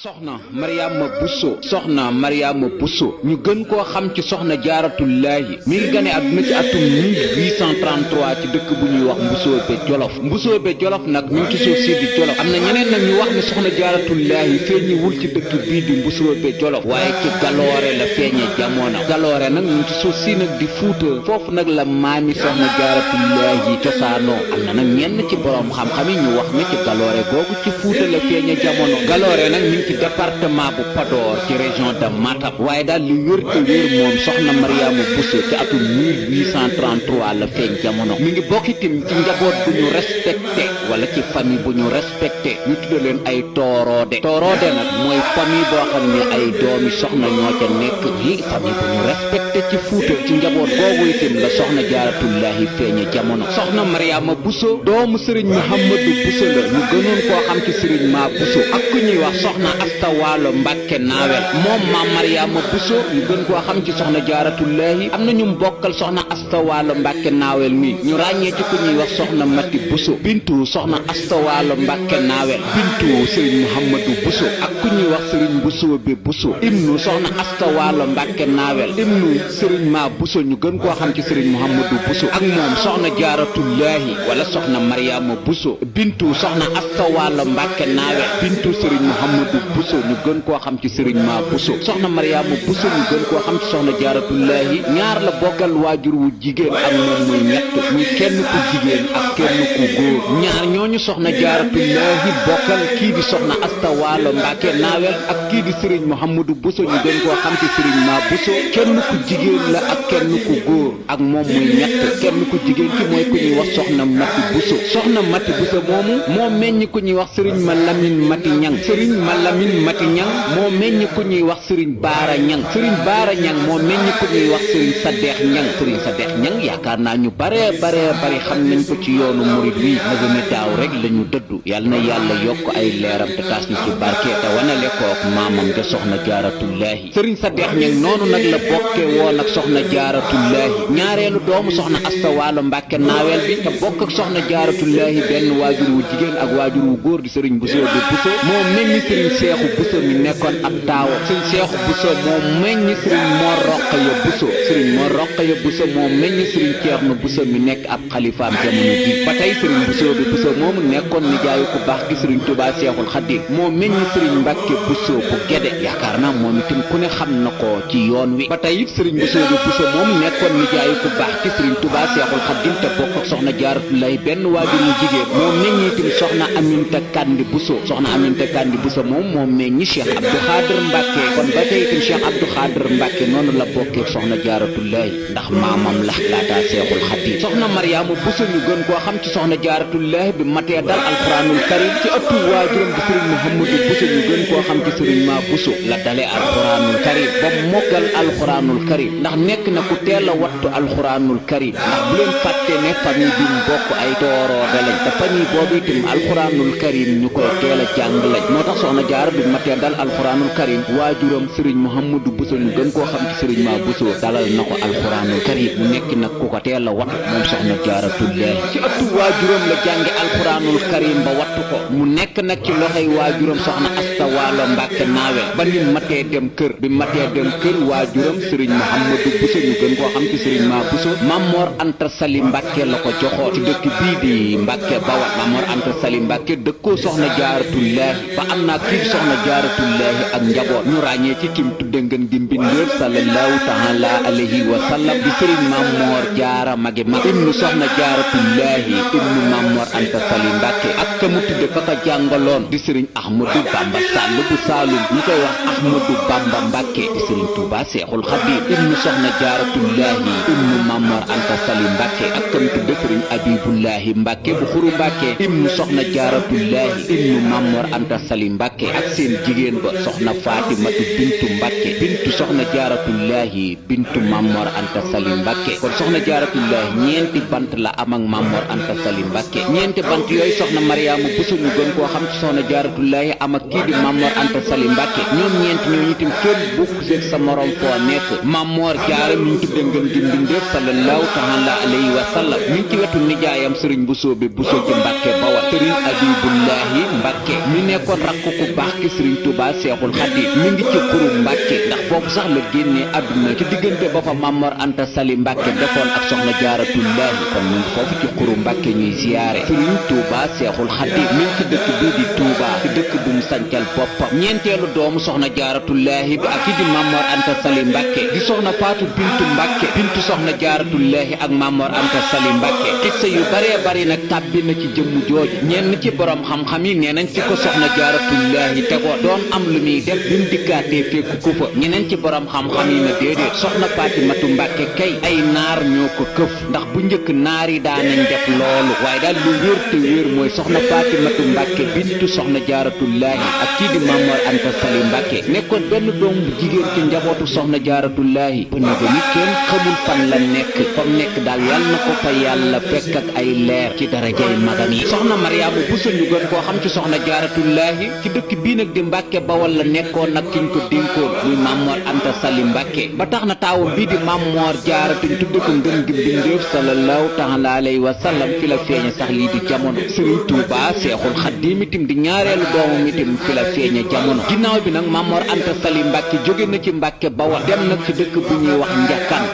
soxna Mariama Bousso soxna Mariama Bousso ñu gën koo xam ci soxna jaaratullaahi mi ngi gane àdduna ci atum 1833 ci dëkk bu ñuy wax Mbusoobe Jolof Mbusoobe Jolof nag ñu ngi ci suuf si di Jolof am na ñeneen nag ñu wax ne soxna jaaratullaahi feeñiwul ci dëkk bii di Mbusoobe Jolof waaye ci Galoore la feeñe jamono Galoore nag ñu ngi ci suuf si nag di Fuuta foofu nag la maami soxna jaaratullaahi cosaanoo am na nag ñenn ci borom xam-xam yi ñu wax ne ci Galoore googu ci Fuuta la feeñe jamono Galoore nag ci département bu Podor ci région de Matam waaye daal li wér te wér moom soxna Mariama Bousso ci atum 1833 la feeñ jamono mi ngi bokk itam ci njaboot bu ñu respecté wala ci famille bu ñu respecté ñu tudde leen ay tooroode nag mooy famille boo xam ne ay doomi soxna ñoo ca nekk yi famille bu ñu respecté ci Fuuta ci njaboot googu itam la soxna jaaratullaahi feeñe jamono soxna Mariama Bousso doomu sëriñ Mouhamadou Bousso la ñu gënoon koo xam ci sëriñ Ma Bousso ak ku ñuy wax soxna Asta Waalo Mbàkke Naawel moom maam Mariama Bousso ñu gën koo xam ci soxna jaaratullaahi am na ñu bokkal soxna Asta Waalo Mbàkke Naawel mi ñu ràññee ci ku ñuy wax soxna Mati Bousso bintu soxna Asta Waalo Mbàkke Naawel bintu sëriñ Mouhamadou Bousso ak ku ñuy wax sëriñ Mbusoobe Bousso ibnu soxna Asta Waalo Mbàkke Naawel ibnu sëriñ Ma Bousso ñu gën koo xam ci sëriñ Mouhamadou Bousso ak moom soxna jaaratullaahi wala soxna Mariama Bousso bintu soxna Asta Waalo Mbàkke Naawel bintu sëriñ Mouhamadou Bousso ñu gën koo xam ci sëriñ Ma Bousso soxna Mariama Bousso ñu gën koo xam ci soxna jaaratullaahi ñaar la bokkal waajur wu jigéen ak moom muy ñett muy kenn ku jigéen ak kenn ku góor ñaar ñooñu soxna jaaratullaahi bokkal kii di soxna Asta Waalo Mbàkke Naawel ak kii di sëriñ Mouhamadou Bousso ñu gën koo xam ci sëriñ Ma Bousso kenn ku jigéen la ak kenn ku góor ak moom muy ñett kenn ku jigéen ki mooy ku ñuy wax soxna Mati Bousso soxna Mati Bousso moomu moo meññ ku ñuy wax sëriñ ma Lamin Mati Ñang sëriñ ma Lamin Mati Ñang moo meññ ku ñuy wax sëriñ Baara Ñang sëriñ Baara Ñang moo meññ ku ñuy wax sëriñ Sadeex Ñang sëriñ Sadeex Ñang yaakaar naa ñu bare bari xam nañ ko ci yoonu murid wi nag ne daaw rek la ñu dëddu yàlla na yàlla yokk ay leeram te taas ñu ci barke te wanale kook maamam ja soxna jaaratullaahi sëriñ Sadeex Ñang noonu nag la bokke woon ak soxna jaaratullaahi ñaareelu doomu soxna Asta Waalo Mbàkke Naawel bi te bokk ak soxna jaaratullaahi benn waajur wu jigéen ak waajur wu góor di sëriñ Mbusoobe Bousso moo meññ sëriñ Seexu Bousso mi nekkoon ab taawo sëriñ Seexu Bousso moo meññ sëriñ Mor Roqaya Bousso sëriñ Mor Roqaya Bousso moo meññ sëriñ Ceerno Bousso mi nekk ab xalifaam jamono ji ba tey sëriñ Mbusoobe Bousso moomu nekkoon nijaayu ku baax gi sëriñ Tuubaa Seexul Xadiim moo meññ sëriñ Mbàkke Bousso bu Gede yaakaar naa moom itam ku ne xam na ko ci yoon wi ba tey it sëriñ Mbusoobe Bousso moomu nekkoon nijaayu ku baax gi sëriñ Tuubaa Seexul Xadiim te bokk ak soxna jaaratullaahi benn waajur wu jigéen moo meññ itam soxna Aminta Kandi Bousso soxna Aminta Kandi Bousso moom moo meññ Cheikh Abdou Khadir Mbacke kon ba tey itam Cheikh Abdou Khadir Mbacke noonu la bokkee soxna jaaratullaahi ndax maamam la laataa Seexul Xadiim soxna Mariama Bousso ñu gën koo xam ci soxna jaaratullaahi bi matee dal alxuraanul karim ci ëttu waajuram di sëriñ Mouhamadou Bousso ñu gën koo xam ci sëriñ Ma Bousso la dalee alxuraanul karim ba mokkal alxuraanul karim ndax nekk na ku teel a wattu alxuraanul karim ndax bu leen fàtte ne famille bi mu bokk ay tooroode lañ te famille boobu itam alxuraanul karim ñu koy teel a jàng lañ moo tax soxna jaara bi matee dal alxuraanul karim waajuram sëriñ Mouhamadou Bousso ñu gën koo xam ci sëriñ Ma Bousso dalal na ko alxuraanul karim mu nekk nag ku ko teel a wattu moom soxna jaaratullaahi ci ëttu waajuram la jànge alxuraanul karim ba wattu ko mu nekk nag ci loxoy waajuram soxna Asta Waalo Mbàkke Naawel ba ni matee dem kër bi matee dem kër waajuram sëriñ Mouhamadou Bousso ñu gën koo xam ci sëriñ Ma Bousso Mamor Anta Sali Mbàkke la ko joxoo ci dëkk bii di Mbàkke Bawal Mamor Anta Sali Mbàkke dëkkoo soxna jaaratullaahi ba am naa kii soxna jaaratullaahi ak njaboot ñu ràññee ci kim tudde ngeen gi mbindéef sallallahu taala alayhi wa sallam di sëriñ Mamor Jaara magi mag ibnu soxna jaaratullaahi ibnu Mamor Anta Sali Mbàkke ak ka mu tudde ka ko jàngaloon di sëriñ Ahmadou Bamba Sall bu Saalum ñu koy wax Ahmadou Bamba Mbàkke di sëriñ Tuubaa Seexul Xadiim ibnu soxna jaaratullaahi ibnu Mamor Anta Sali Mbàkke ak ka mu tudde sëriñ Abibullaahi Mbàkke bu Xuru Mbàkke ibnu soxna jaaratullaahi ibnu Mamor Anta Sali Mbàkke ak seen jigéen ba soxna Faatimatu bintu Mbàkke bintu soxna jaaratullaahi bintu Mamor Anta Sali Mbàkke kon soxna jaaratullaahi ñeenti bant la am ak Mamor Anta Sali Mbàkke ñeenti bant yooyu soxna Mariama Bousso ñu gën koo xam ci soxna jaaratullaahi am ak kii di Mamor Anta Sali Mbàkke ñoom ñeenti ñooñu itam kenn bokk seen sa morom foo nekk Mamor Jaara mi ñu tudde ngeen gi mbindéef sallallahu taala alayhi wa sallam mi ngi ci wetu nijaayam sëriñ Mbusoobe Bousso ci Mbàkke Bawal sëriñ Abibullaahi Mbàkke mi nekkoon rakk ku baax baax ki sëriñ Touba Seexul Xadiim mi ngi ci xuru Mbàkke ndax foofu sax la génnee àdduna ci diggante ba fa Mamor Anta Sali Mbàkke defoon ak soxna Jaaratullaahi kon mu ngi foofu ci xuru Mbàkke ñuy ziyaare sëriñ Touba Seexul Xadiim mi ngi ci dëkk bii di Touba ci dëkk bu mu sancal boppam ñeenteelu doomu soxna Jaaratullaahi bi ak ki di Mamor Anta Sali Mbàkke di soxna Faatu Bintu Mbàkke bintu soxna Jaaratullaahi ak Mamor Anta Sali Mbàkke xissa yu baree bari nag tàbbi na ci jëmm jooju ñenn ci borom xam-xam yi nee nañ fi ko soxna Jaaratullaahi tegoo doon am lu muy def bi mu dikkaatee fekk ko fa ñeneen ci borom xam-xam yi na déedéet soxna Faatimatu Mbàkke kay ay naar ñoo ko këf ndax bu njëkk naar yi daanañ def loolu waaye daal lu wér te wér mooy soxna Faatimatu Mbàkke bintu soxna Jaaratullaahi ak kii di Mamor Anta Sali Mbàkke nekkoon benn doom bu jigéen ci njabootu soxna Jaaratullaahi ba ne ni kenn xamul fan la nekk fam nekk daal yàlla na ko fa yàlla fekk ak ay leer ci darajay magam yi soxna Mariama Bousso ñu gën koo xam ci soxna Jaaratullaahi ci dëkk bii nag di Mbàkke Bawal la nekkoon nag kiñ ko dénkoon muy Mamor Anta Sali Mbàkke ba tax na taawam bii di Mamor Jaara tuñ tudde ko ngën gi mbindéef sallallahu taala alayhi wa sallam fi la feeñe sax lii di jamono Sëriñ Tuuba Seexul Xadiim itam di ñaareelu doomam itam fi la feeñe jamono ginnaaw bi nag Mamor Anta Sali Mbàkke jóge na ci Mbàkke Bawal dem nag ci dëkk bu ñuy wax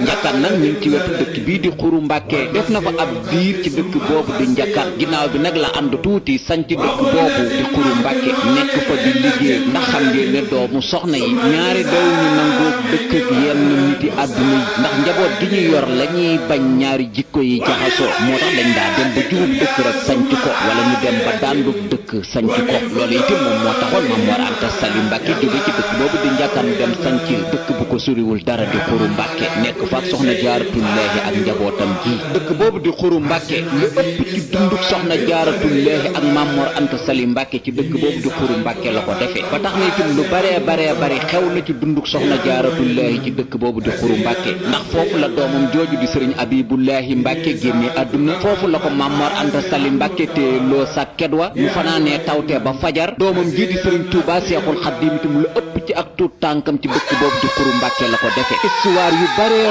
Njakkan nag ñu ngi ci wetu dëkk bii di xuru Mbàkke def na fa ab diir ci dëkk boobu di Njakkan ginnaaw bi nag la ànd tuuti sanc dëkk boobu di xuru Mbàkke nekk fa di liggéey ndax xam ngeen ne doomu soxna yi ñaari daw ñu nangoo dëkk ak yenn niti àdduna yi ndax njaboot gi ñu yor la ñuy bañ ñaari jikko yi jaxasoo moo tax dañ daa dem ba jubub dëkk rek sanc ko wala ñu dem ba daandub dëkk sanc ko loolu itam moom moo taxoon Mamor Anta Sali Mbàkke jóge ci dëkk boobu di Njakkan dem sanc dëkk bu ko soriwul dara di xuru Mbàkke nekk fa ak soxna Jaaratullaahi ak njabootam gi dëkk boobu di xuru Mbàkke lu ëpp ci dunduk soxna Jaaratullaahi ak Mamor Anta Sali Mbàkke ci dëkk boobu di xuru Mbàkke la ko defee ba tax na itam lu baree bari xew na ci dunduk soxna Jaaratullaahi ci dëkk boobu di xuru Mbàkke ndax foofu la doomam jooju di sëriñ Abibullaahi Mbàkke génne àdduna foofu la ko Mamor Anta Sali Mbàkke te loo sàkket wa mu fanaanee tawte ba fajar doomam ji di sëriñ Tuubaa Seexul Xadiim itam lu ëpp ci ak tuut tànkam ci dëkk boobu di xuru Mbàkke la ko defee histoire yu baree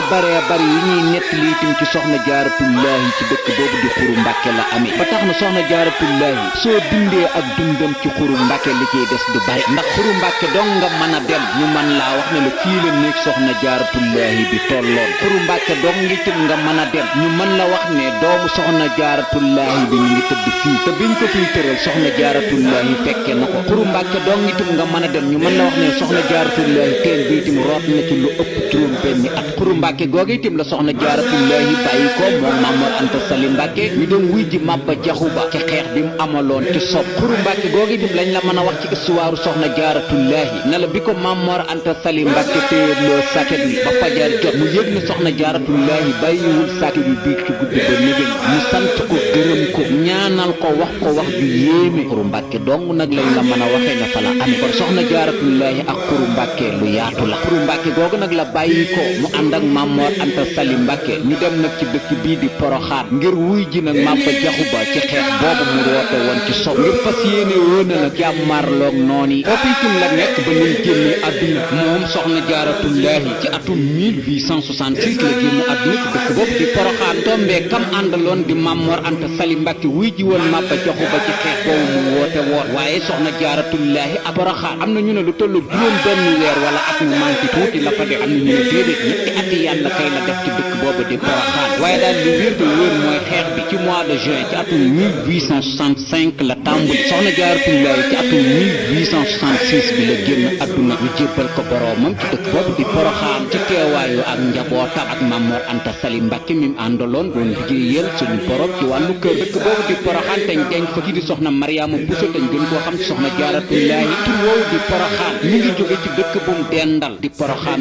bari yi ñuy nettali itam ci soxna Jaaratullaahi ci dëkk boobu di xuru Mbàkke la amee ba tax na soxna Jaaratullaahi soo dundee ak dundam ci xuru Mbàkke li ciy des du bari ndax xuru Mbàkke dong nga mën a dem ñu mën laa wax ne la fii la néeg soxna Jaaratullaahi bi tolloon xuru Mbàkke dong itam nga mën a dem ñu mën la wax ne doomu soxna Jaaratullaahi bi mi ngi tëdd fii te biñ ko fiy tëral soxna Jaaratullaahi fekke na ko xuru Mbàkke dong itam nga mën a dem ñu mën la wax ne soxna Jaaratullaahi teen bi itam root na ci lu ëpp juróom benni at xuru Mbàkke googu itam la soxna Jaaratullaahi bàyyi ko moom Mamor Anta Sali Mbàkke ñu dem wuy ji Maba Jaxu Ba ci xeex bi mu amaloon ci sob xuru Mbàkke googu itam lañ la mën a wax ci histoire soxna Jaaratullaahi ne la bi ko Mamor Anta Sali Mbàkke téyeloo sàkket wi ba fajar jot mu yëg ne soxna Jaaratullaahi bàyyiwul sàkket wi bii ci guddi ba négal mu sant ko gërëm ko ñaanal ko wax ju yéeme xuru Mbàkke dong nag lañ la mën a waxee ne fa la amee kon soxna Jaaratullaahi ak xuru Mbàkke lu yaatu la xuru Mbàkke googu nag la bàyyi ko mu ànd ak Mamor Anta Sali Mbàkke ñu dem nag ci dëkk bii di Poroxaan ngir wuy ji nag Maba Jaxu Ba ci xeex boobu mu woote woon ci sow ngir fas yéene woon na nag jàmmarloog noonu yi foofu itam la nekk ba ñu génne àdduna moom soxna Jaaratullaahi ci atum 1866 la génn àdduna ci dëkk boobu di Poroxaan tombee kam àndaloon di Mamor Anta Sali Mbàkke wuy ji woon Maba Jaxu Ba ci xeex boobu mu woote woon waaye soxna Jaaratullaahi ak Poroxaan am na ñu ne lu tollu juróom benn weer wala at mu manqué tuuti la fa def am na ñu ne déedéet ñetti ati yàlla kay la def ci dëkk boobu di Poroxaan waaye daal li wér te wóor mooy xeex bi ci mois de juin ci atum 1865 la tàmbali soxna Jaaratullaahi ci atum 1866 bi la génn àdduna ñu jébbal ko boroomam ci dëkk boobu di Poroxaan ci teewaayu ak njabootam ak Mamor Anta Sali Mbàkke mi mu àndaloon doon liggéeyal suñu borom ci wàllu kër dëkk boobu di Poroxaan teñ denc fa kii di soxna Mariama Bousso teñ gën koo xam ci soxna Jaaratullaahi tur woowu di Poroxaan mi ngi jóge ci dëkk bu mu dendal di Poroxaan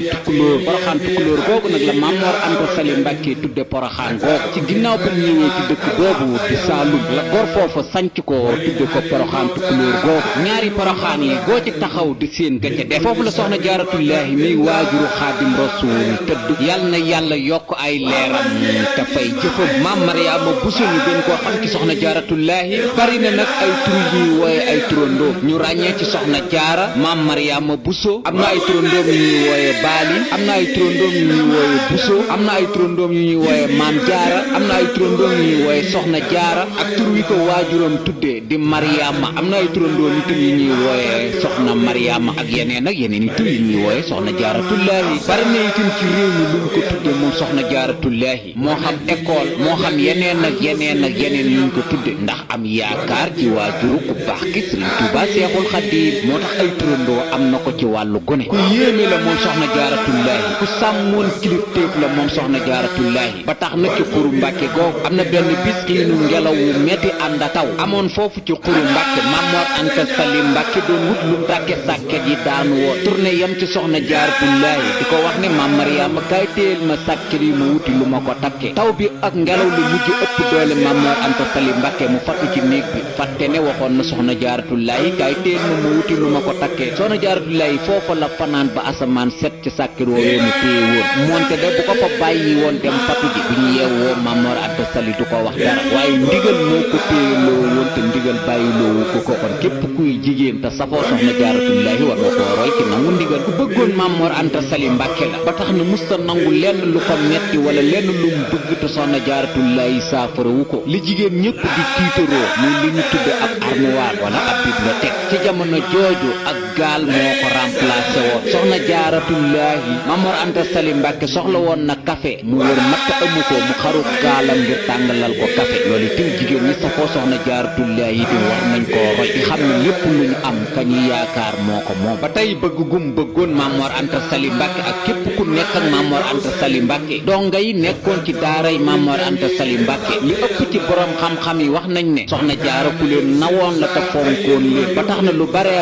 Tukulóor googu nag la Mamor Anta Sali Mbàkke tudde Poroxaan googu ci ginnaaw bu ñëwee ci dëkk boobu di Saalum la gor foofa sanc ko tudde ko Poroxaan Tukulóor googu ñaari Poroxaan yi goo ci taxaw di seen ga ca def foofu la soxna Jaaratullaahi miy waajuru Xaadim Rasuul tëdd yal na yàlla yokk ay leeram te fay jëfam maam Mariama Bousso ñu gën koo xam ci soxna Jaaratullaahi bari na nag ay tur yu ñuy wooye ay turandoo ñu ràññee ci soxna Jaara maam Mariama Bousso am na ay turandoom yu ñuy wooye Baali am na ay turandoom yu ñuy wooye Bousso am na ay turandoom yu ñuy wooye Maam Jaara am na ay turandoom yu ñuy wooye Soxna Jaara ak tur wi ko waajuram tuddee di Mariama am na ay turandoom itam yu ñuy ñuy wooye soxna Mariama ak yeneen i tur yi ñuy wooye soxna jaaratullaahi bari na itam ci réew mi luñ ko tudde moom soxna jaaratullaahi moo xam école moo xam yeneen yuñ ko tudde ndax am yaakaar ci waajuru ku baax ki Sëriñ Tuubaa Seexul Xadiim moo tax ay turandoo am na ko ci wàllu gone ku yéeme la moom soxna jaaratullaahi ku sàmmoon kilifteef la moom soxna jaaratullaahi ba tax na ci xuru Mbàkke googu am na benn bis xiinu ngelaw wu metti ànd a taw amoon foofu ci xuru Mbàkke Mamor Anta Sali Mbàkke doon wut lu tàkke sàkket yi daanu woon tourné yam ci soxna jaaratullaahi di ko wax ne Maam Mariama kaay téel ma sàkket yi ma wuti lu ma ko takke taw bi ak ngelaw li mujj ëpp doole Mamor Anta Sali Mbàkke mu fattu ci néeg bi fàtte ne waxoon na soxna jaaratullaahi kaay téel ma wuti lu ma ko takke soxna jaaratullaahi foofa la fanaan ba asamaan set ci sàkket woowee mu téye woon moonte de bu ko fa bàyyi woon dem fattu ji bu ñu yeewoo Mamor Anta Sali du ko wax dara waaye ndigal moo ko téye loo woon te ndigal bàyyi loowu ko kon képp kuy jigéen te safoo soxna jaaratullaahi war nga koo roy ci nangu ndigal ku bëggoon Mamor Anta Sali Mbàkke la ba tax na musta nangu lenn lu ko metti wala lenn lu mu bëgg te soxna jaaratullaahi saafarawu ko li jigéen ñëpp di tiitaroo muy li ñu tudde ab armoire wala ab bibliothèque ci jamono jooju ak gaal moo ko remplacé woon soxna jaaratullaahi Mamor Anta Sali Mbàkke soxla woon na café mu wër matt amu ko mu xaru gaalam ngir tàngalal ko café loolu itam jigéen ñi safoo soxna jaaratullaahi itam war nañ koo roy di xam ne lépp lu ñu am ka ñu yaakaar moo ko moom ba tey bëgg gum bëggoon Mamor Anta Sali Mbàkke ak képp ku nekk ak Mamor Anta Sali Mbàkke donga yi nekkoon ci daaray Mamor Anta Sali Mbàkke li ëpp ci borom xam-xam yi wax nañ ne soxna jaara ku leen nawoon la te fonkoon leen ba tax na lu bare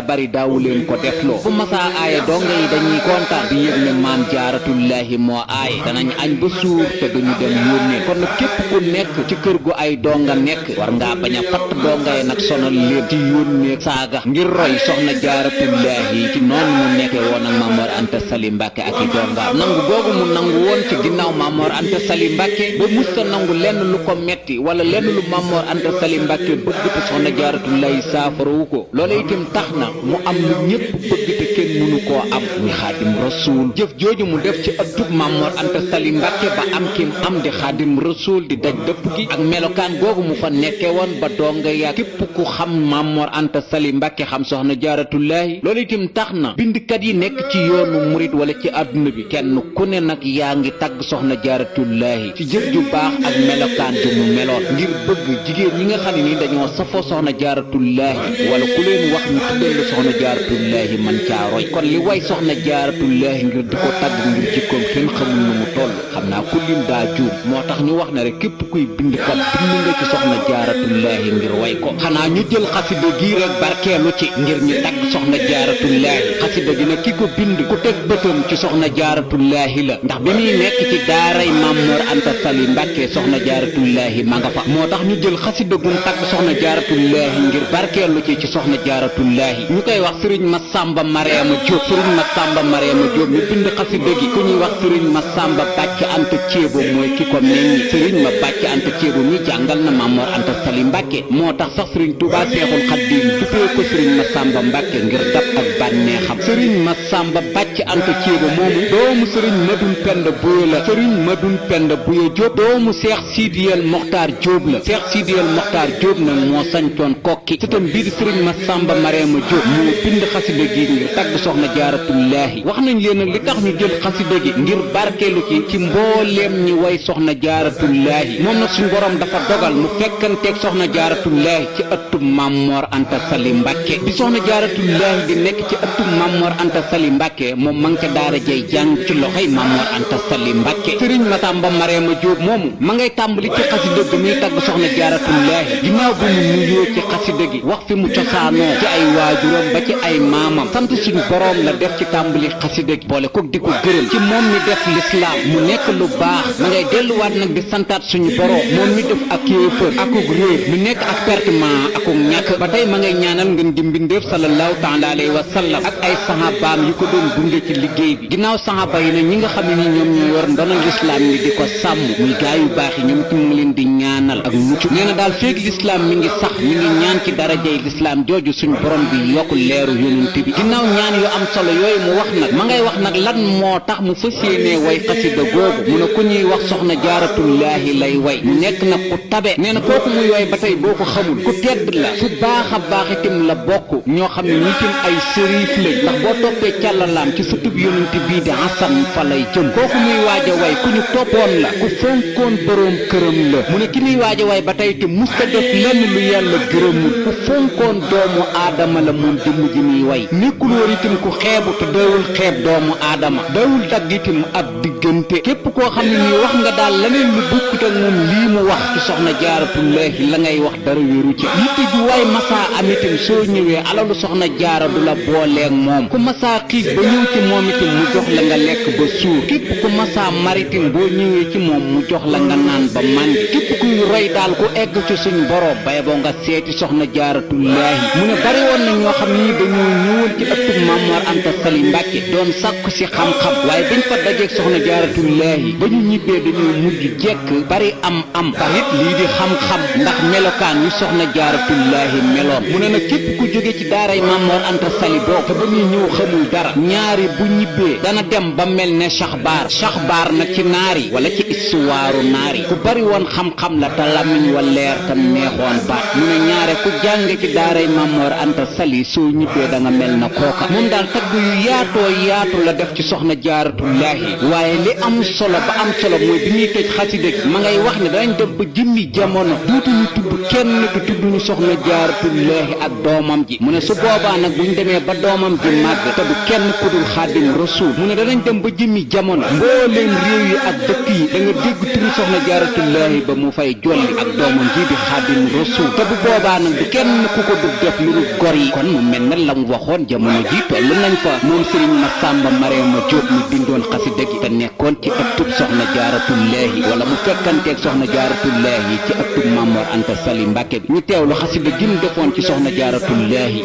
bari daawu leen ko defloo bu masaa aaye donga yi dañuy kontaan di yëg ne maam jaaratullaahi moo aaye danañ añ ba suur te duñu dem yónnee kon nag képp ku nekk ci kër gu ay donga nekk war ngaa bañ a fatt donga yi nag sonal leen ci yónnee saaga ngir roy soxna jaaratullaahi ci noonu mu nekkee woon ak Mamor Anta Sali Mbàkke ak i dongaam nangu googu mu nangu woon ci ginnaaw Mamor Anta Sali Mbàkke ba musta nangu lenn lu ko metti wala lenn lu Mamor Anta Sali Mbàkke bëgg te soxna jaaratullaahi saafarawu ko loola itam tax na mu am lu ñëpp bëgg te kenn mënu koo am muy xaadim rasuul jëf jooju mu def ci ëttub Mamor Anta Sali Mbàkke ba am kim am di xaadim rasuul di daj dëpp gi ak melokaan googu mu fa nekke woon ba donga yaa képp ku xam Mamor Anta Sali Mbàkke xam soxna jaaratullaahi loolu itam tax na bindkat yi nekk ci yoonu murit wala ci àdduna bi kenn ku ne nag yaa ngi tagg soxna jaaratullaahi ci jëf ju baax ak melokaan ju mu meloon ngir bëgg jigéen ñi nga xam ne ni dañoo safoo soxna jaaratullaahi wala ku leen wax ñu tuddal la soxna jaaratullaahi man caa roy kon li way soxna jaaratullaahi ngir di ko tagg ngir jikkoom kenn xamul nu mu toll xam naa ku lim daa juum moo tax ñu wax ne rek képp kuy bindkat bind nga ci soxna jaaratullaahi ngir way ko xanaa ñu jël xasida gii rek barkeelu ci ngir ñu tagg soxna jaaratullaahi xasida gi nag ki ko bind ku teg bëtam ci soxna jaaratullaahi la ndax bi muy nekk ci daaray Mamor Anta Sali Mbàkke soxna jaaratullaahi ma nga fa moo tax ñu jël xasida gun tagg soxna jaaratullaahi ngir barkeelu ci soxna jaaratullaahi ñu koy wax sëriñ Masamba Mariama Jóob sëriñ Masamba Mariama Jóob mi bind xasida gi ku ñuy wax sëriñ Masamba Bàcc Anta Ceebo mooy ki ko meññi sëriñ ma Bàcc Anta Ceebo mi jàngal na Mamor Anta Sali Mbàkke moo tax sax sëriñ Tuubaa Seexul Xadiim duppee ko sëriñ Masamba Mbàkke ngir dab ak bànneexam sëriñ Masamba Bàcc Anta Ceebo moomu doomu sëriñ Madun Penda Buyo la sëriñ Madun Penda Buyo Jóob doomu Seex Sidiyel Moxtaar Jóob la Seex Sidiyel Moxtaar Jóob nag moo sañcoon kokki sëtam bii di sëriñ Masamba Mariama Jóob moo bind xasida gi ngir tagg soxna jaaratullaahi wax nañ leen nag li tax ñu jël xasida gi ngir barkeelu ci mbooleem ñi way soxna jaaratullaahi moom nag suñ borom dafa dogal mu fekkanteeg soxna jaaratullaahi ci ëttub Mamor Anta Sali Mbàkke bi soxna jaaratullaahi di nekk ci ëttub Mamor Anta Sali Mbàkke moom ma nga ca daara jay jàng ci loxoy Mamor Anta Sali Mbàkke sëriñ Masamba Mariama Jóob moomu ma ngay tàmbali ci xasida gi muy tagg soxna jaaratullaahi ginnaaw bu mu nuyoo ci xasida gi wax fi mu cosaanoo ci ay waajuram ba ci ay maamam sant suñu boroom la def ci tàmbali xasida gi boole kook di ko gërëm ci moom mi def lislaam mu nekk lu baax ma ngay delluwaat nag di santaat suñu boroom moom mi def ak kéefër akuk réer mu nekk ak pertement akuk ñàkk ba tey ma ngay ñaanal ngeen di mbindeef sallallahu taala alayhi wa sallam sallam ak ay sahabaam yu ko doon gunge ci liggéey bi ginnaaw sahaba yi nag ñi nga xam ne ni ñoom ñoo yor ndono lislaam mi di ko sàmm muy gaa yu baax yi ñoom itam mu ngi leen di ñaanal ak mucc nee na daal feeg lislaam mi ngi sax mi ngi ñaan ci darajey lislaam jooju suñ borom bi yokk leeru yonent bi ginnaaw ñaan yu am solo yooyu mu wax nag ma ngay wax nag lan moo tax mu fas yéenee way xasida googu mu ne ku ñuy wax soxna jaaratullaahi lay way mu nekk nag ku tabe nee na kooku muy way ba tey boo ko xamul ku tedd la fu baax a baax itam la bokk ñoo xam ne ñitam ay sërif lañ ndax boo toppee càllalaam ci sutub yonent bii di Hasan fa lay jëm kooku muy waaj a way ku ñu toppoon la ku fonkoon boroom këram la mu ne ki muy waaj a way ba tey te musta def lenn lu yàlla gërëmul ku fonkoon doomu aadama la moom jëmm ji muy way nekkul woon itam ku xeebu te dawul xeeb doomu aadama dawul dagg itam ab diggante képp koo xam ne nii wax nga daal leneen lu bukkut ak moom lii mu wax ci soxna jaaratullaahi la ngay wax dara wéeru ci yitte ju waay masaa am itam soo ñëwee alalu soxna jaara du la booleeg moom ku masaa xiif ba ñëw ci moom itam mu jox la nga lekk ba suur képp ku masaa maritim boo ñëwee ci moom mu jox la nga naan ba màndi képp kuy roy daal ku egg ci suñ borom bay boo nga seeti soxna jaaratullaahi mu ne bari woon na ñoo xam ni dañoo ñëwoon ci ëttub Mamor Anta Sali Mbàkke doon sàkku si xam-xam waaye bañ fa dajeeg soxna jaaratullaahi ba ñu ñibbee dañoo mujj jekk bari am taxit lii di xam-xam ndax melokaan yu soxna jaaratullaahi meloon mu ne nag képp ku jóge ci daaray Mamor Anta Sali boo te ba muy ñëw xamul dara ñaari bu ñibbee dana dem ba mel ne Saxbaar nag ci naari wala ci istuwaaru naari ku bari woon xam-xam la te lamiñ wa leer te neexoon baat mu ne ñaare ku jànge ci daaray Mamor Anta Sali soo ñibbee da nga mel na kooka moom daal tagg yu yaatoo yaatu la def ci soxna jaaratullaahi waaye li am solo ba am solo mooy bi ñuy tëj xasida gi ma ngay wax ne danañ dem ba jëmmi jamono duutuñu tudd kenn te tudduñu soxna jaaratullaahi ak doomam ji mu ne su boobaa nag buñ demee ba doomam ji màgg te du kenn ku dul xaadim rasuul mu ne danañ dem ba jëmmi jamono mbooleem réew yi ak dëkk yi da nga dégg turu soxna jaaratullaahi ba mu fay jolli ak doomam ji di xaadim rasuul te bu boobaa nag du kenn ku ko dug def lu dul gor yi kon mu mel ne la mu waxoon jamono ji toll nañ fa moom sëriñ Masamba Mariama Jóob mi bindoon xasida gi te nekkoon ci ëttub soxna jaaratullaahi wala mu fekkanteeg soxna jaaratullaahi ci ëttub Mamor Anta Sali Mbàkke bi ñu teewlu xasida gi mu defoon ci soxna jaaratullaahi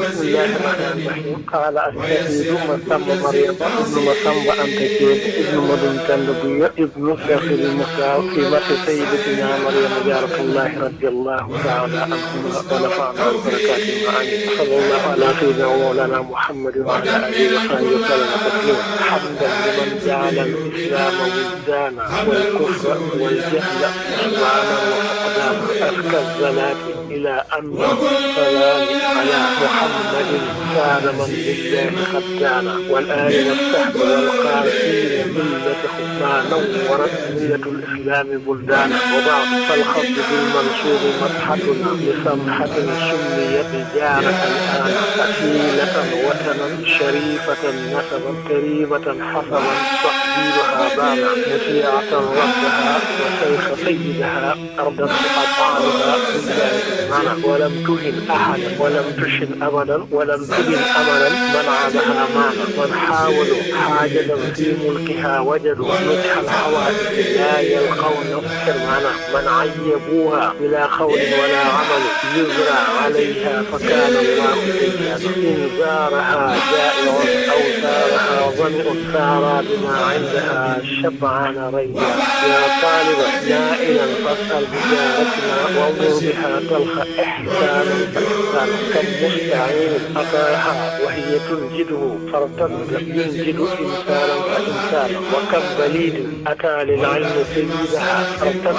qaala as-sayyidu Masamba Mariama ibnu Masamba Anta Jóob ibnu Madun Kanda Buya ibnu Seexil Muxtaar fi mati sayyidatina Mariama jaaratullaahi radiyallaahu taala anha wa nafa'ana bi barakaatihi amiin sallallahu ala sayyidina wa mawlana Muhammadin wa ala alihi wa sahbihi wa sallam taslima hamdan liman ja'ala al-islaama wujdaana wal kufra wal jahla ismaanan wa faqdaana azka az-zalaati ila anna salaami ala Muhammadin saada man lillahi qad kaana wal aali was sahbi wal qaasiina millatahu ma nawwarat millatul islaami buldaana wa ba'd fal xatbu bil mansuubi madhatun li samhatin summiyat jaaratan aana asilatan watanan sharifatan nasaban karimatan hasaban taqdiruha baana muti'atan rabbaha wa shaykha sayyidaha ardan أطعالها بالله معنا ولم تهن أحدا ولم تشن أبدا ولم تهن أملا من عادها معنا من حاولوا حاجة في ملكها وجدوا نجح الحوادث لا يلقون معنا من عيبوها بلا قول ولا عمل يزرع عليها فكان الله سيئا إن زارها جائع أو زارها ظمئ سارى بما عندها شبعان ريا يا طالبا نائلا فاسأل بجارتنا وانظر بها تلقى إحسانا فإحسانا كالمستعين أتاها وهي تنجده فارتد ينجد إنسانا فإنسانا وكم بليد أتى للعلم سيدها فارتد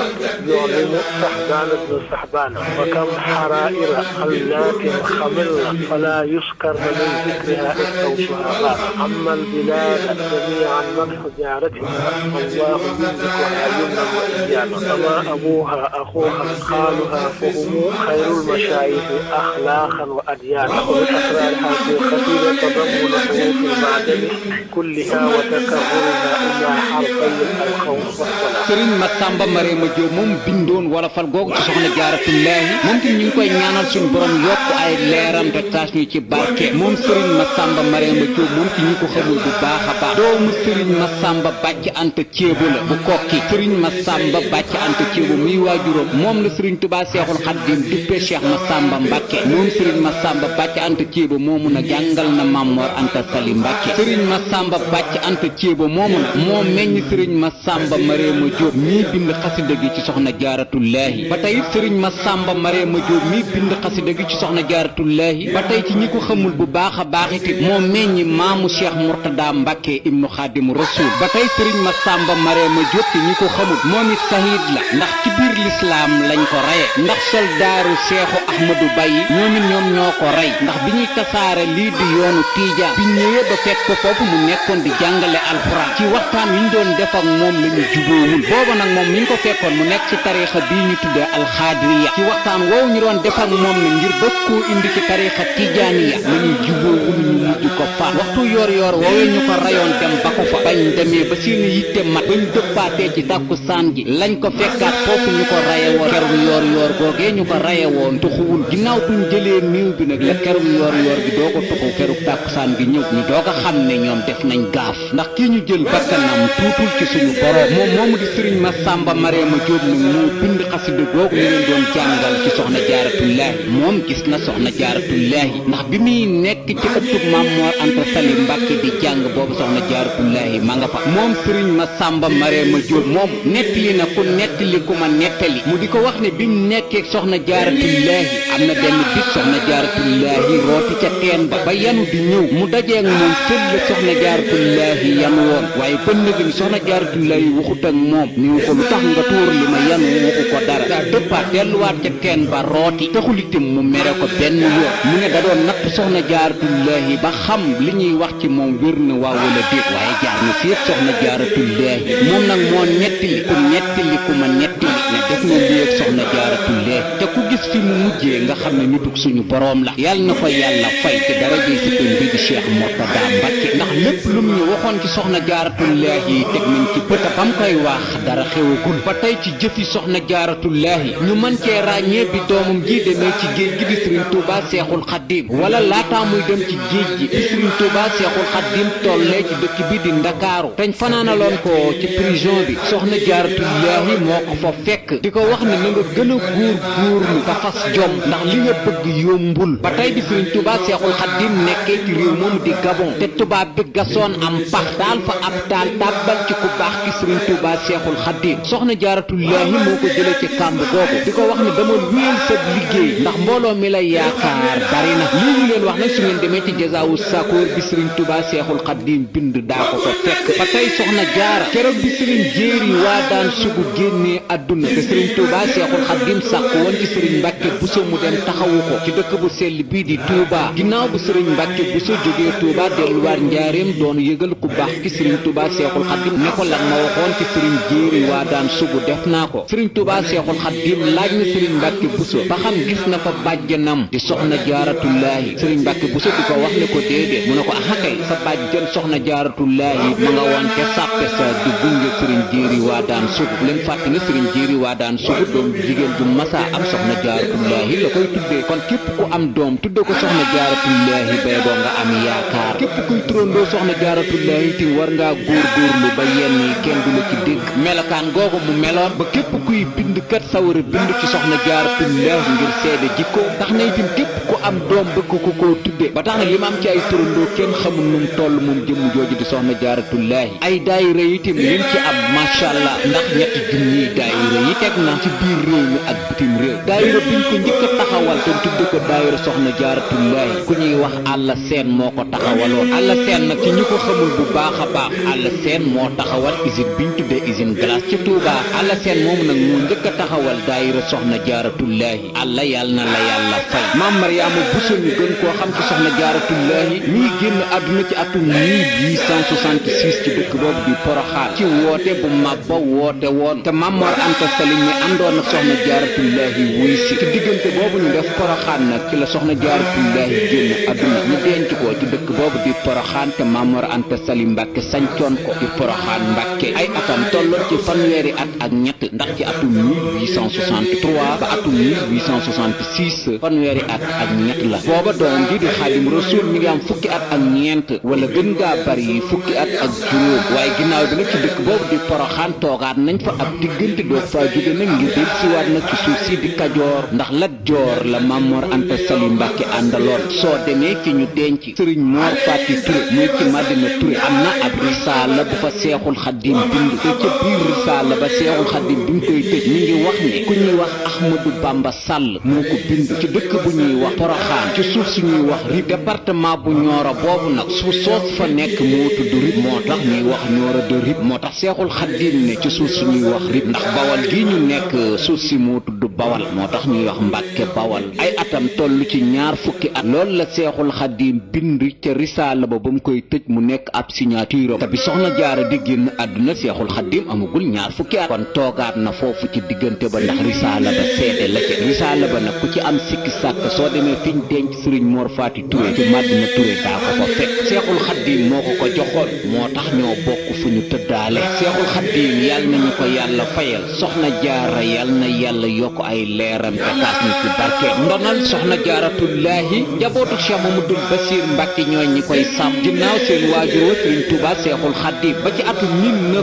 يعلم صحبان ابن صحبان وكم حرائر خلات خملة فلا يسكر من ذكرها استوفها غانا أما البلاد جميعا مدح جارتها الله يملكها يمنا وإيانا فما أبوها أخوها خالها فهم خير المشايخ أخلاقا وأديانا ومن أسرارها في قصيدة تضمن حروف المعدن كلها وتكررها إلا حرفي الخوف والصلاة. Sëriñ Masamba Mariama Jóob moom bindoon wala fal googu ci soxna jaaratullaahi moom tamit ñu ngi koy ñaanal suñu borom yokk ay leeram te taas ñu ci barke moom Sëriñ Masamba Mariama Jóob moom ci ñi ko xamul bu baax baax a baax doomu sëriñ Masamba Bàcc Anta Ceebo la bu kokki sëriñ Masamba Bàcc Anta Ceebo muy waajuram moom la sëriñ Tuubaa Seexul Xadiim duppee Cheikh Masamba Mbàkke moom sëriñ Masamba Bàcc Anta Ceebo moomu na jàngal na Mamor Anta Sali Mbàkke sëriñ Masamba Bàcc Anta Ceebo moomu na moo meññ sëriñ Masamba Mareema Jóob mii bind xasida gi ci soxna Jaaratullaahi ba tey sëriñ Masamba Mareema Jóob mii bind xasida gi ci soxna Jaaratullaahi ba tey ci ñi ko xamul bu baax a baax it moo meññi maamu Cheikh Murtada Mbàkke ibnu Xaadimu Rasuul ba tey sëriñ Masamba Mareema Jóob te ñi ko xamul moom it sahiid la ndax ci biir lislaam lañ ko reye ndax soldaaru Seexu Ahmadu Bayi ñoom ñoo ko rey ndax bi ñuy tasaare lii di yoonu Tiijaan bi ñëwee ba fekk ko foofu mu nekkoon di jàngale alxuraan ci waxtaan wi ñu doon def ak moom la ñu jubóowul booba nag moom mi ñu ko fekkoon mu nekk ci tariixa bii ñu tuddee alxaadiriya ci waxtaan woowu ñu doon def ak moom na ngir bëgg koo indi ci tariixa tijaaniya la ñu jubóowul ñu mujj ko faat waxtu yor woowee ñu ko rayoon dem ba ko fa bañ demee ba seeni yitte mat bañ dëppaatee ci takkusaan gi lañ ko fekkaat foofu ñu ko raye woon kerum yor googee ñu ko raye woon tuxuwul ginnaaw buñ jëlee niiw bi nag la kerum yor gi doo ko tuxu keru takkusaan gi ñëw ñu doog a xam ne ñoom def nañ gaaf ndax kii ñu jël bakkanam tuutul ci suñu borom moom moomu di sëriñ Masamba Mareema Jóob nag moo bind xasida googu ñu leen doon jàngal ci soxna Jaaratullaahi moom gis na soxna Jaaratullaahi ndax bi muy nekk ci ëttub Mamor Anta Sali Mbàkke di jàng boobu soxna Jaaratullaahi ma nga fa moom sëriñ Masamba Mareema Jóob moom nettali na ku nettali ku ma nettali mu di ko wax ne bi mu nekkee soxna Jaaratullaahi am na benn bis soxna Jaaratullaahi rooti ca teen ba yanu di ñëw mu dajeeg moom fël la soxna Jaaratullaahi yanu woon waaye ba nëgg ni soxna Jaaratullaahi waxut ak moom niwu ko lu tax nga tuur li ma yanu waxu ko dara daa dëppaat delluwaat ca teen ba rooti taxul itam mu mere ko benn yoon mu ne da doon natt soxna Jaaratullaahi ba xam li ñuy wax ci moom wér na waaw wala déet waaye jaar na seet soxna Jaaratullaahi moom nag moo nettali ku ma nettali ne def na lii ak soxna Jaaratullaahi te ku gis fi mu mujjee nga xam ne nitug suñu boroom la yàlla na ko yàlla fay ci daraje si ko bi di Cheikh Murtada Mbàkke ndax lépp lu mu ñu waxoon ci soxna Jaaratullaahi teg nañ ci bët ba mu koy wax dara xewagul ba tey ci jëfi soxna Jaaratullaahi ñu mën cee ràññee bi doomam ji demee ci géej gi di Sëriñ Tuubaa Seexul Xadiim wala laataa muy dem ci géej gi di Sëriñ Tuubaa Seexul Xadiim tollee ci dëkk bi di Ndakaaru teñ fanaanaloon ko ci prison bi soxna Jaaratullaahi moo ko fa fekk di ko wax ne na nga gën a góorgóorlu te fas jom ndax li nga bëgg yombul ba tey bi Sëriñ Tuubaa Seexul Xadiim nekkee ci réew moomu di Gabon te tubaab bi gasoon am pax daal fa ab taal tàbbal ci ku baax ki Sëriñ Tuubaa Seexul Xadiim soxna Jaaratullaahi moo ko jëlee ci kàmb googu di ko wax ne dama wéyal sa liggéey ndax mbooloo mi la yaakaar bari na lii ñu leen wax nag su ngeen demee ci Jazaawu Sakoor bi Sëriñ Tuubaa Seexul Xadiim bind daa ko fa fekk ba tey soxna Jaara keroog bi Sëriñ Jéeri waa daan sugu génnee àdduna te Sëriñ Tuubaa Seexul Xadiim sàkk woon ci Sëriñ Mbàkke Buso mu dem taxawu ko ci dëkk bu sell bii di Touba ginnaaw bu Sëriñ Mbàkke Buso jógee Touba delluwaat njaareem doon yëgal ku baax ki Sëriñ Tuubaa Seexul Xadiim ne ko lan ma waxoon ci Sëriñ Jéeri waa daan sugu def naa ko Sëriñ Tuubaa Seexul Xadiim laaj na Sëriñ Mbàkke Buso ba xam gis na fa bàjjanam di soxna Jaaratullaahi Sëriñ Mbàkke Buso di ko wax ne ko déedéet mu ne ko aha kay sa bàjjan soxna Jaaratullaahi ma nga woon ca sàppe sa di gunge Sëriñ Jéeri waa daan sugu bu leen fàtte ne Sëriñ Jéeri waa daan sugu doom jigéen ju masa am soxna Jaaratullaahi la koy tuddee kon képp ku am doom tudde ko soxna Jaaratullaahi bay boo nga am yaakaar képp kuy turandoo soxna Jaaratullaahi ti war ngaa góorgóorlu ba yenn yi kenn du la ci dégg melokaan googu mu meloon ba képp kuy bind kat sawar a bind ci soxna Jaaratullaahi ngir seede jikko tax na itam képp ku am doom bëgg ko koo tudde ba tax na li ma am ci ay turandoo kenn xamul nu mu toll moom jëmm jooju di soxna Jaaratullaahi ay daayira itam lim ci am macha allah ndax ñetti junniy daayira yi teg na ci biir réew mi ak bitim réew daayira biñ ko njëkk a taxawal te tudde ko daayira soxna Jaaratullaahi ku ñuy wax Alla Seen moo ko taxawaloon Alla Seen nag ci ñi ko xamul bu baax a baax Alla Seen moo taxawal usine biñ tuddee usine glace ci Touba Alla Seen moomu nag moo njëkk a taxawal daayira soxna Jaaratullaahi alla yàlla na la yàlla fay maam Mariama Buso ñu gën koo xam ci soxna Jaaratullaahi mi ngi génn àdduna ci atum 1866 ci dëkk boobu di Poroxaan ci woote bu mabba woote woon te Mamor Anta Sali mi àndoon ak soxna Jaaratullaahi wuy si ci diggante boobu ñu def Poroxaan nag ci la soxna Jaaratullaahi génn àdduna ñu denc ko ci dëkk boobu di Poroxaan te Mamor Anta Sali Mbàkke sañcoon ko di Poroxaan Mbàkke ay atam tolloon ci fanweeri at ak ñett ndax ci atum 1863 ba atum 1866 fanweeri at ak ñett la booba doom ji di Xaadim Rasuul mi ngi am fukki at ak ñeent wala gën gën ngaa bari fukki at ak juróom waaye ginnaaw bi nag ci dëkk boobu di Poroxaan toogaat nañ fa ab diggante doog faa jóge nag ngir del siwaat nag ci suuf si di Kajoor ndax Lat Joor la Mamor Anta Sali Mbàkke àndaloon soo demee fi ñu denc sëriñ Mor Fati Touré muy ci Madina Touré am na ab risaala bu fa Seexul Xaddim bind te ca biir risaala ba Seexul Xaddim bi mu koy tëj mi ngi wax ne ku ñuy wax Ahmadou Bamba Sall moo ko bind ci dëkk bu ñuy wax Poroxaan ci suuf suñuy wax Rip département bu Nioro boobu nag suuf soos fa nekk moo tudd Rip moo tax ñuy wax Nioro de Rip moo tax Seexul Xaddim ne ci suuf suñuy wax Rip ndax Bawal gi ñu nekk suuf si moo tudd Bawal moo tax ñuy wax Mbàkke Bawal ay atam toll ci ñaar fukki at loolu la Seexul Xaddim bind ca risaala ba mu koy tëj mu nekk ab signature te bi soxna Jaara di génn àdduna Seexul Xaddim amagul ñaar fukki at kon toogaat na foofu ci diggante ba ndax risaala ba seede la ca risaala ba nag ku ci am sikki sàkk soo demee fiñ denc sëriñ Mor Fati Touré ci Madina Touré daa ko fa fekk Seexul Xaddim moo ko joxoon moo tax ñoo bokk fu ñu tëddaale Seexul Xaddim yàlla nañu ko yàlla fayal soxna Jaara yàlla na yàlla yokk ay leeram te taas ñu ci barke ndonal soxna Jaaratullaahi njabootu Cheikh Mamadou Bassir Mbàkke ñooy ñi koy sàmm ginnaaw seen waajur wa Sëriñ Tuubaa Seexul Xaddim ba ci atum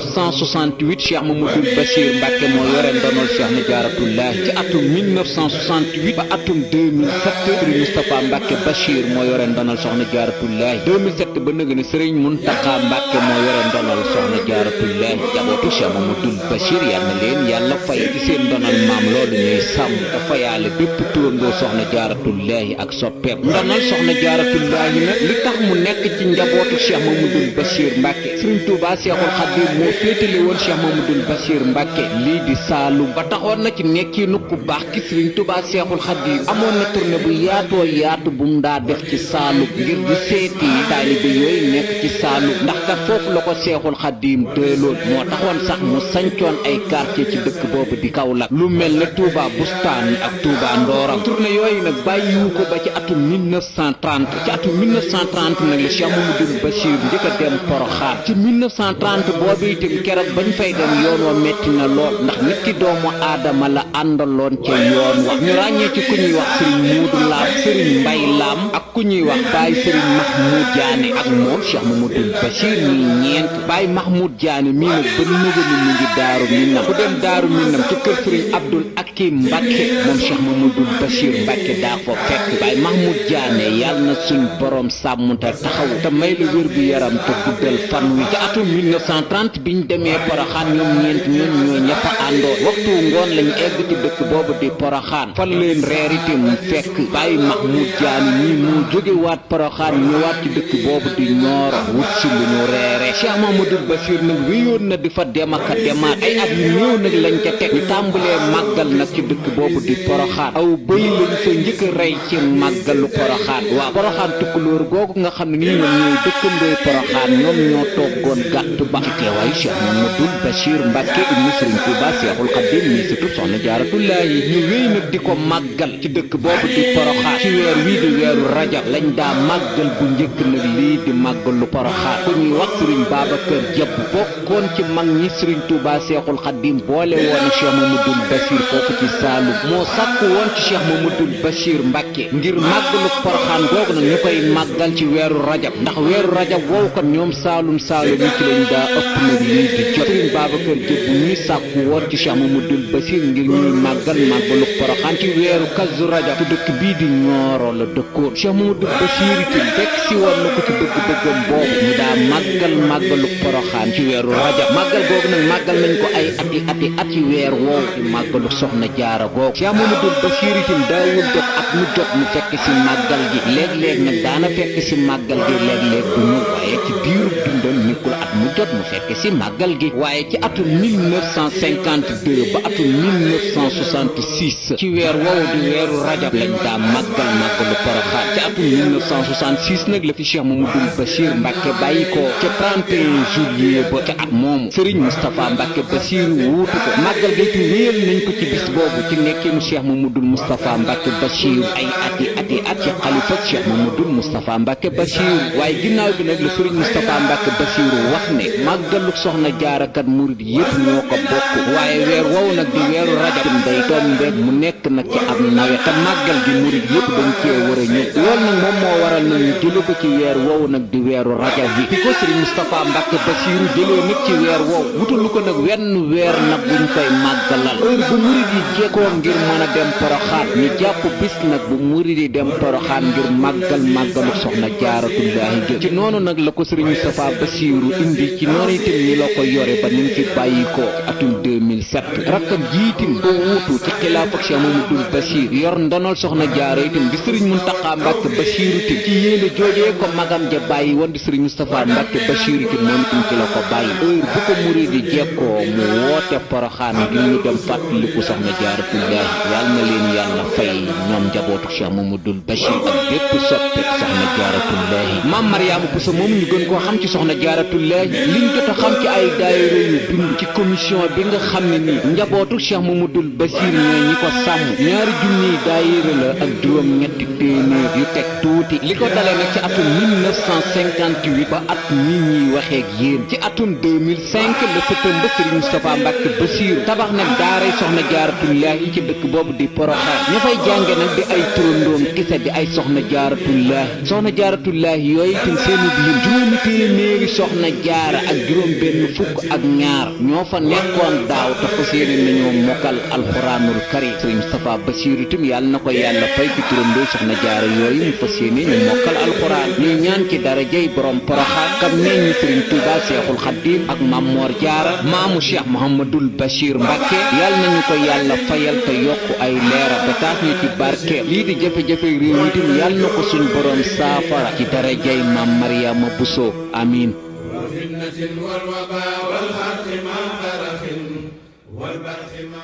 1968 Cheikh Mamadou Bassir Mbàkke moo yore ndonal Soxna Jaaratullaahi ci atum 1968 ba atum 2007 Sëriñ Moustapha Mbàkke Bachir moo yore ndonal Soxna Jaaratullaahi 2007 ba nëg ne Sëriñ Muntaxa Mbàkke moo yore ndonal Soxna Jaaratullaahi njabootu Cheikh Mamadou Bachir yal na leen yàlla fay ci seen ndonal maam loolu ñuy sàmm te fayaale bépp turandoo Soxna Jaaratullaahi ak soppeem ndonal Soxna Jaaratullaahi nag li tax mu nekk ci njabootu Cheikh Mamadou Bachir Mbàkke Sëriñ Tuubaa Seexul Xaddim moo féetale woon Cheikh Mamadou Bachir Mbàkke lii di Saalum ba taxoon na ci nekkiinu ku baax ki Sëriñ Tuubaa Seexul Xaddim amoon na tournée bu yaatoo yaatu bu mu daa def ci Saalum ngir di seeti taalibe yooyu nekk ci Saalum ndax kat foofu la ko Seexul Xaddim dëloon moo taxoon sax mu sancoon ay quartier ci dëkk boobu di Kaolack lu mel ne Touba Bustaan ak Touba Ndooram tournée yooyu nag bàyyiwu ko ba ci atum 1930 ci atum 1930 nag la Cheikh Mamadou Bachir njëkk a dem Poroxaan ci 1930 boobu itam keroog bañ fay dem yoon wa metti na lool ndax ñetti doomu aadama la àndaloon ca yoon wa ñu ràññee ci ku ñuy wax Sëriñ Muudu Laam Sëriñ Mbay Laam ak ku ñuy wax Baay Sëriñ Mahmoud Diané ak moom Cheikh Mamadou Bachir ñi ñeent Baay Mahmoud Diané mii nag ba nëgëni mu ngi Daaru Minam ku dem Daaru Minam ci kër Sëriñ Abdul Akim Mbàkke moom Cheikh Mamadou Bachir Mbàkke daa ko fekk Baay Mahmoud Diané yàlla na suñ borom sàmm te taxaw te may la wér gu yaram te guddal fan wi ci atum 1930 biñ demee Poroxaan ñoom ñeent ñoon ñoo ñëpp a àndoon waxtu ngoon lañu egg ci dëkk boobu di Poroxaan fan leen reer itam mu fekk Baay Mahmoud Diané ñi moo jóge waat Poroxaan ñëwaat ci dëkk boobu di Nioro wut si lu ñu reere Cheikh Mamadou Bachir nag wéyoon na di fa dem ak a demaat ay at yu néew nag lañ ca teg ñu tàmbalee màggal nag ci dëkk boobu di Poroxaan aw bëy lañ fa njëkk a rey ci màggalu Poroxaan waa Poroxaan tukkulóor googu nga xam ne nii ñoom ñooy dëkkandooy Poroxaan ñoom ñoo toggoon gàtt ba ci teewaayu Cheikh Mamadou Bachir Mbàkke ibnu Sëriñ Tuubaa Seexul Xaddim mi surtout Soxna Jaaratullaahi ñu wéy nag di ko màggal ci dëkk boobu di Poroxaan ci weer wii di weeru rajab lañ daa màggal bu njëkk nag lii di màggalu Poroxaan ku ñuy wax Sëriñ Babacar Diop bokkoon ci mag ñi Sëriñ Tuubaa Seexul Xaddim boole woon Cheikh Mamadou Bachir foofu ci Saalum moo sàkk woon ci Cheikh Mamadou Bachir Mbàkke ngir màggalu Poroxaan googu nag ñu koy màggal ci weeru rajab ndax weeru rajab woowu kon ñoom Saalum Saalum yi ci lañ daa ëpp nag lii di jot Sëriñ Babacar Diop bu ñuy sàkku woon ci Cheikh Mamadou Bachir ngir ñuy màggal màggalu Poroxaan ci weeru Kazu Rajab ci dëkk bii di Nioro la dëkkoon Cheikh Mamadou Bachir itam fekk si woon na ko ci bëgg-bëggam boobu ñu daa màggalu Poroxaan ci weeru rajab màggal googu nag màggal nañ ko ay ati at ci weer woowu di màggalu Soxna Jaara googu Cheikh Mamadou Bachir itam daawul jot at mu jot mu fekk si màggal gi léeg-léeg nag daana fekk si màggal gi léeg-léeg du ñu waaye ci biiru dundam nekkul at mu jot mu fekk si màggal gi waaye ci atum 1952 ba atum 1966 ci weer woowu di weeru rajab lañ daa màggalu Poroxaan ci atum 1966 nag la fi Cheikh Mamadou Bachir Mbàkke bàyyi ko ca 31 juillet ba ca at moomu Serigne Moustapha Mbàkke Bachir wuutu ko màggal ga ci wéyal nañ ko ci bis boobu ci nekkeenu Cheikh Mamadou Moustapha Mbàkke Bachir ay ati at ci xalifa Cheikh Mamadou Moustapha Mbàkke Bachir waaye ginnaaw bi nag la Serigne Moustapha Mbàkke Bachir wax ne màggaluk soxna jaarakat murid yépp ñoo ko bokk waaye weer woowu nag di weeru rajab day tombeek mu nekk nag ci ab nawet te màggal gi murid yépp dañ cee war a ñëw loolu nag moom moo waral na ñu jële ko ci weer woowu nag di weeru rajab bi fi ko Serigne Moustapha Mbacke Bassirou jëlee nag ci weer woowu wutalu ko nag wenn weer nag buñ koy màggalal heure bu murid yi jekkoo ngir mën a dem Poroxaan ñu jàpp bis nag bu murid yi dem Poroxaan ngir màggalu soxna jaaratullaahi jë ci noonu nag la ko Serigne Moustapha Bassirou indi ci noonu itam ni la ko yore ba ni mu fi bàyyi ko ci atum 2007 rakkam jiitim ko wuutu ci xilaaf ak Cheikh Mamadou Bassir yor ndonol soxna jaara itam di Serigne Mountakha Mbacke Bassirou itam ci yéene joojee ko magam ja bàyyi woon di Serigne Moustapha Mbacke Bassirou itam moom itam ci la ko bàyyi heure bu ko murid yi jekkoo mu woote Poroxaan ngir ñu dem fàttaliku soxna jaaratullaahi yàlla na leen yàlla fay ñoom njabootu Cheikh Mamadou Bassir ak bépp soppe soxna jaaratullaahi maam Mariama Bousso moom ñu gën koo xam ci soxna jaaratullaahi liñ jot a xam ci ay daayira yu bind ci commission bi nga xam ne nii njabootu Cheikh Mamadou Bassir ñoo ñi ko sàmm 2 junniy daayira la ak juróom-ñetti téeméer yu teg tuuti li ko dalee nag ci atum 1958 ba at mi ñuy waxee ak yéen ci atum 2005 la sëtam ba Serigne Moustapha Mbacke Bassirou tabax nag daaray soxna jaaratullaahi ci dëkk boobu di Poroxaan ña fay jànge nag di ay turandoom kese di ay soxna jaaratullaahi yooyu itam seenu lim juróomi téeméeri soxna jaara ak juróom benn fukk ak ñaar ñoo fa nekkoon daaw te fas yéene nañoo mokkal alxuraanul karim Serigne Moustapha Bassirou itam yàlla na ko yàlla fay ci turandoo soxna jaara yooyu mu fas yéene ñu mokkal alxuraan ñuy ñaan ci darajay borom Poroxaan kam nee ñu Serigne Touba Seexul Xaddiim ak Maam Moor Jaara maamu Cheikh Mouhamadoul Bachir Mbacke yàlla nañu ko yàlla fayal te yokk ay leera ba taas ñu ci barke lii di jafe-jafe réew mi itam yàlla na ko suñ borom saafara ci darajay Maam Mariama Bousso amiin والفتنة والوباء والخرق مع خرق والبرق مع